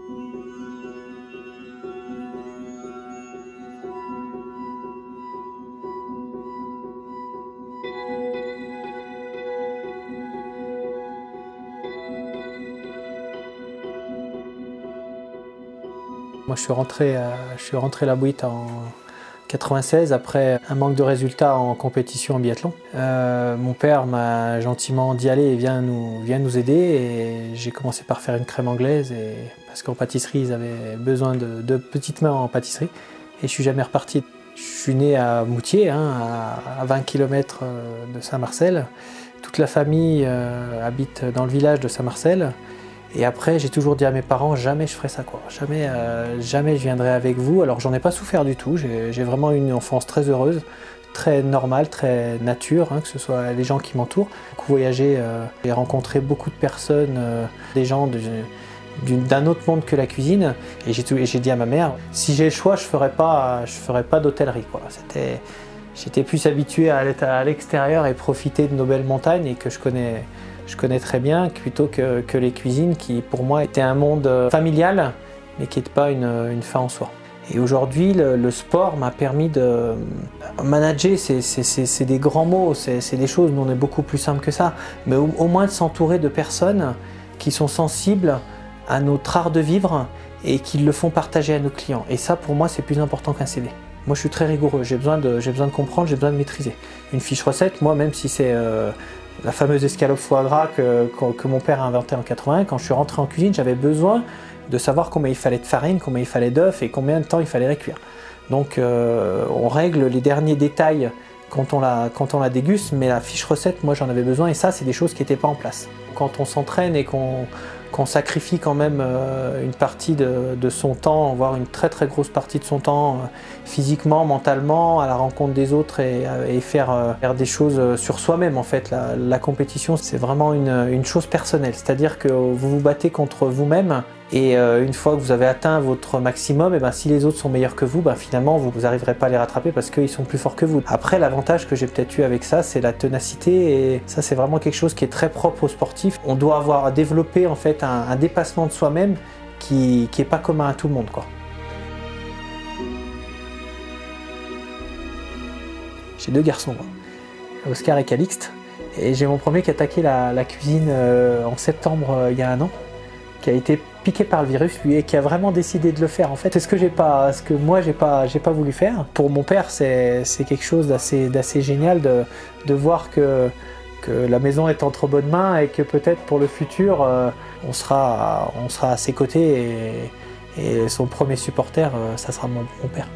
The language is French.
Moi, je suis rentré à la Bouitte en 96 après un manque de résultats en compétition en biathlon. Mon père m'a gentiment dit allez, viens nous aider, et j'ai commencé par faire une crème anglaise parce qu'en pâtisserie ils avaient besoin de petites mains en pâtisserie, et je suis jamais reparti. Je suis né à Moutier, à 20 km de Saint-Marcel. Toute la famille habite dans le village de Saint-Marcel. Et après, j'ai toujours dit à mes parents, jamais je ferai ça, quoi. Jamais je viendrai avec vous. Alors, j'en ai pas souffert du tout. J'ai vraiment eu une enfance très heureuse, très normale, très nature, que ce soit les gens qui m'entourent. Beaucoup voyagé, j'ai rencontré beaucoup de personnes, des gens d'un autre monde que la cuisine. Et j'ai dit à ma mère, si j'ai le choix, je ferai pas d'hôtellerie, quoi. J'étais plus habitué à être à l'extérieur et profiter de nos belles montagnes et que je connais très bien, plutôt que les cuisines qui, pour moi, étaient un monde familial, mais qui n'était pas une fin en soi. Et aujourd'hui, le sport m'a permis de manager, c'est des grands mots, c'est des choses, nous on est beaucoup plus simple que ça, mais au moins de s'entourer de personnes qui sont sensibles à notre art de vivre et qui le font partager à nos clients. Et ça, pour moi, c'est plus important qu'un CV. Moi, je suis très rigoureux, j'ai besoin de comprendre, j'ai besoin de maîtriser. Une fiche recette, moi, même si c'est la fameuse escalope foie gras que mon père a inventée en 80, quand je suis rentré en cuisine, j'avais besoin de savoir combien il fallait de farine, combien il fallait d'œufs et combien de temps il fallait les cuire. Donc on règle les derniers détails quand on la déguste, mais la fiche recette, moi j'en avais besoin, et ça, c'est des choses qui n'étaient pas en place. Quand on s'entraîne et qu'on sacrifie quand même une partie de son temps, voire une très très grosse partie de son temps, physiquement, mentalement, à la rencontre des autres et faire des choses sur soi-même en fait. La compétition, c'est vraiment une chose personnelle, c'est-à-dire que vous vous battez contre vous-même, et une fois que vous avez atteint votre maximum, et si les autres sont meilleurs que vous, finalement vous n'arriverez pas à les rattraper parce qu'ils sont plus forts que vous. Après, l'avantage que j'ai peut-être eu avec ça, c'est la ténacité, et ça c'est vraiment quelque chose qui est très propre aux sportifs. On doit avoir développé en fait un dépassement de soi-même qui n'est pas commun à tout le monde, quoi. J'ai deux garçons, Oscar et Calixte, et j'ai mon premier qui a attaqué la cuisine en septembre il y a un an, qui a été piqué par le virus, lui, et qui a vraiment décidé de le faire. En fait, c'est ce que moi j'ai pas voulu faire. Pour mon père, c'est quelque chose d'assez génial de voir que la maison est entre bonnes mains, et que peut-être pour le futur, on sera à ses côtés, et son premier supporter, ça sera mon père.